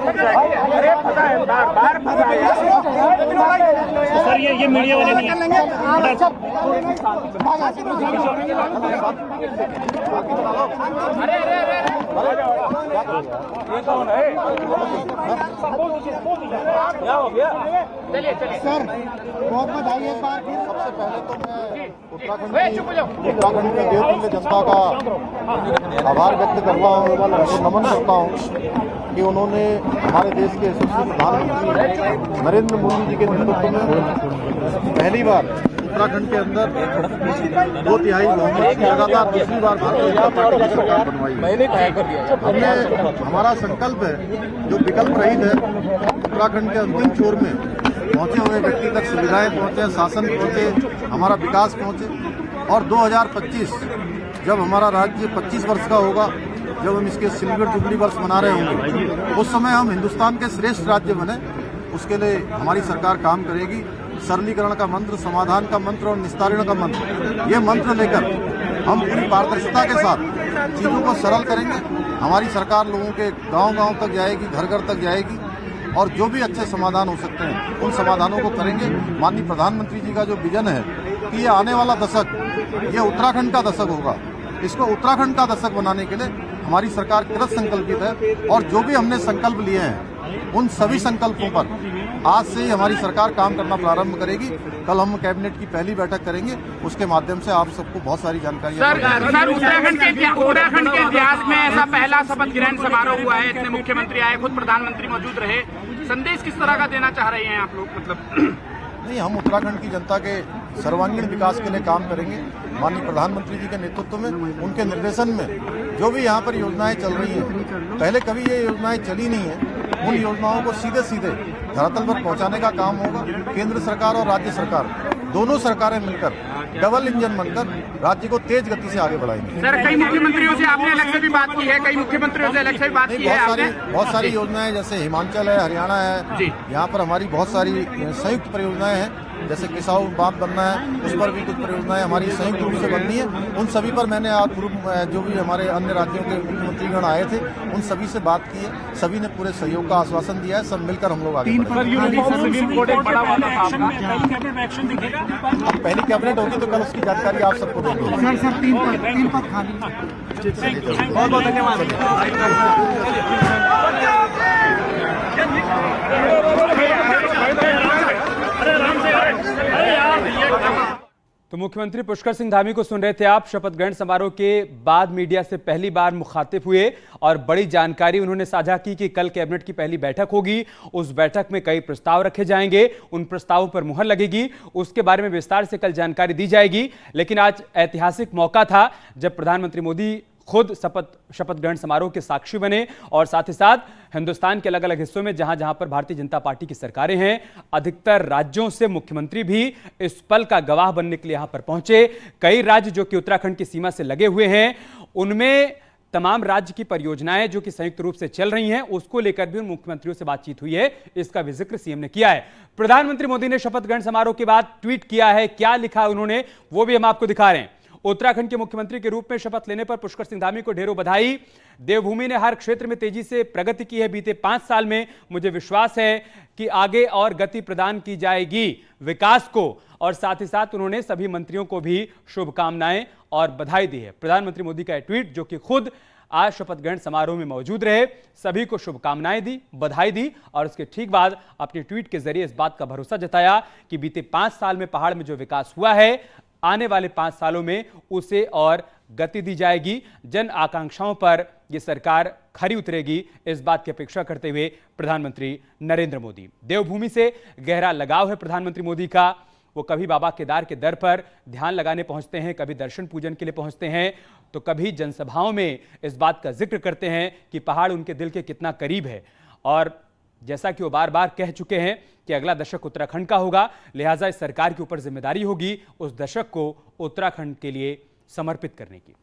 अरे पता है, बार सर ये मीडिया वाले नहीं है। ये कौन है? क्या हो गया? चलिए सर, बहुत बधाई एक बार फिर। सबसे पहले तो मैं उत्तराखंड के देवतुल्य जनता का आभार व्यक्त करता हूँ, उनको नमन करता हूँ कि उन्होंने हमारे देश के यशस्वी प्रधानमंत्री नरेंद्र मोदी जी के नेतृत्व में पहली बार उत्तराखंड के अंदर 2/3 बहुमत की लगातार दूसरी बार भारतीय जनता पार्टी की सरकार बनवाई है। हमने हमारा संकल्प है जो विकल्प रहित है, उत्तराखंड के अंतिम छोर में पहुंचे हुए व्यक्ति तक सुविधाएं पहुंचे, शासन पहुंचे, हमारा विकास पहुंचे। और 2025 जब हमारा राज्य 25 वर्ष का होगा, जब हम इसके सिल्वर जुबली वर्ष मना रहे होंगे, उस समय हम हिंदुस्तान के श्रेष्ठ राज्य बने, उसके लिए हमारी सरकार काम करेगी। सरलीकरण का मंत्र, समाधान का मंत्र और निस्तारण का मंत्र, ये मंत्र लेकर हम पूरी पारदर्शिता के साथ चीज़ों को सरल करेंगे। हमारी सरकार लोगों के गांव-गांव तक जाएगी, घर-घर तक जाएगी और जो भी अच्छे समाधान हो सकते हैं उन समाधानों को करेंगे। माननीय प्रधानमंत्री जी का जो विजन है कि ये आने वाला दशक ये उत्तराखंड का दशक होगा, इसको उत्तराखंड का दशक बनाने के लिए हमारी सरकार कृत संकल्पित है। और जो भी हमने संकल्प लिए हैं उन सभी संकल्पों पर आज से ही हमारी सरकार काम करना प्रारंभ करेगी। कल हम कैबिनेट की पहली बैठक करेंगे, उसके माध्यम से आप सबको बहुत सारी जानकारी। सर उत्तराखंड के इतिहास में ऐसा पहला शपथ ग्रहण समारोह हुआ है, इतने मुख्यमंत्री आए, खुद प्रधानमंत्री मौजूद रहे। संदेश किस तरह का देना चाह रहे हैं आप लोग? मतलब नहीं, हम उत्तराखंड की जनता के सर्वांगीण विकास के लिए काम करेंगे। माननीय प्रधानमंत्री जी के नेतृत्व में, उनके निर्देशन में जो भी यहाँ पर योजनाएं चल रही हैं, पहले कभी ये योजनाएं चली नहीं है, उन योजनाओं को सीधे सीधे धरातल पर पहुंचाने का काम होगा। केंद्र सरकार और राज्य सरकार दोनों सरकारें मिलकर डबल इंजन बनकर राज्य को तेज गति से आगे बढ़ाएंगे। सर, कई मुख्यमंत्रियों से आपने अलग से भी बात की है, कई मुख्यमंत्रियों से अलग से भी बात की है। बहुत सारी योजनाएं, जैसे हिमाचल है, हरियाणा है, यहाँ पर हमारी बहुत सारी संयुक्त परियोजनाएं हैं। जैसे किसाऊ बांध बनना है, उस पर भी कुछ परियोजनाएं हमारी संयुक्त रूप से बननी है। उन सभी पर मैंने आज पूर्व जो भी हमारे अन्य राज्यों के मुख्यमंत्रीगण आए थे, उन सभी से बात की है। सभी ने पूरे सहयोग का आश्वासन दिया है। सब मिलकर हम लोग आगे बढ़ेंगे। पहली कैबिनेट होगी तो कल उसकी जानकारी आप सबको देंगे। सर 3 पद खाली। बहुत बहुत धन्यवाद। तो मुख्यमंत्री पुष्कर सिंह धामी को सुन रहे थे आप। शपथ ग्रहण समारोह के बाद मीडिया से पहली बार मुखातिब हुए और बड़ी जानकारी उन्होंने साझा की कि कल कैबिनेट की पहली बैठक होगी। उस बैठक में कई प्रस्ताव रखे जाएंगे, उन प्रस्तावों पर मुहर लगेगी, उसके बारे में विस्तार से कल जानकारी दी जाएगी। लेकिन आज ऐतिहासिक मौका था जब प्रधानमंत्री मोदी खुद शपथ ग्रहण समारोह के साक्षी बने और साथ ही साथ हिंदुस्तान के अलग अलग हिस्सों में जहां जहां पर भारतीय जनता पार्टी की सरकारें हैं, अधिकतर राज्यों से मुख्यमंत्री भी इस पल का गवाह बनने के लिए यहां पर पहुंचे। कई राज्य जो कि उत्तराखंड की सीमा से लगे हुए हैं, उनमें तमाम राज्य की परियोजनाएं जो कि संयुक्त रूप से चल रही हैं, उसको लेकर भी उन मुख्यमंत्रियों से बातचीत हुई है। इसका भी जिक्र सीएम ने किया है। प्रधानमंत्री मोदी ने शपथ ग्रहण समारोह के बाद ट्वीट किया है। क्या लिखा उन्होंने वो भी हम आपको दिखा रहे हैं। उत्तराखंड के मुख्यमंत्री के रूप में शपथ लेने पर पुष्कर सिंह धामी को ढेरों बधाई। देवभूमि ने हर क्षेत्र में तेजी से प्रगति की है बीते 5 साल में। मुझे विश्वास है कि आगे और गति प्रदान की जाएगी विकास को। और साथ ही साथ उन्होंने सभी मंत्रियों को भी शुभकामनाएं और बधाई दी है। प्रधानमंत्री मोदी का ट्वीट, जो कि खुद आज शपथ ग्रहण समारोह में मौजूद रहे, सभी को शुभकामनाएं दी, बधाई दी और उसके ठीक बाद अपने ट्वीट के जरिए इस बात का भरोसा जताया कि बीते 5 साल में पहाड़ में जो विकास हुआ है, आने वाले 5 सालों में उसे और गति दी जाएगी। जन आकांक्षाओं पर यह सरकार खरी उतरेगी, इस बात की अपेक्षा करते हुए प्रधानमंत्री नरेंद्र मोदी। देवभूमि से गहरा लगाव है प्रधानमंत्री मोदी का। वो कभी बाबा केदार के दर पर ध्यान लगाने पहुंचते हैं, कभी दर्शन पूजन के लिए पहुंचते हैं, तो कभी जनसभाओं में इस बात का जिक्र करते हैं कि पहाड़ उनके दिल के कितना करीब है। और जैसा कि वो बार बार कह चुके हैं कि अगला दशक उत्तराखंड का होगा, लिहाजा इस सरकार के ऊपर जिम्मेदारी होगी उस दशक को उत्तराखंड के लिए समर्पित करने की।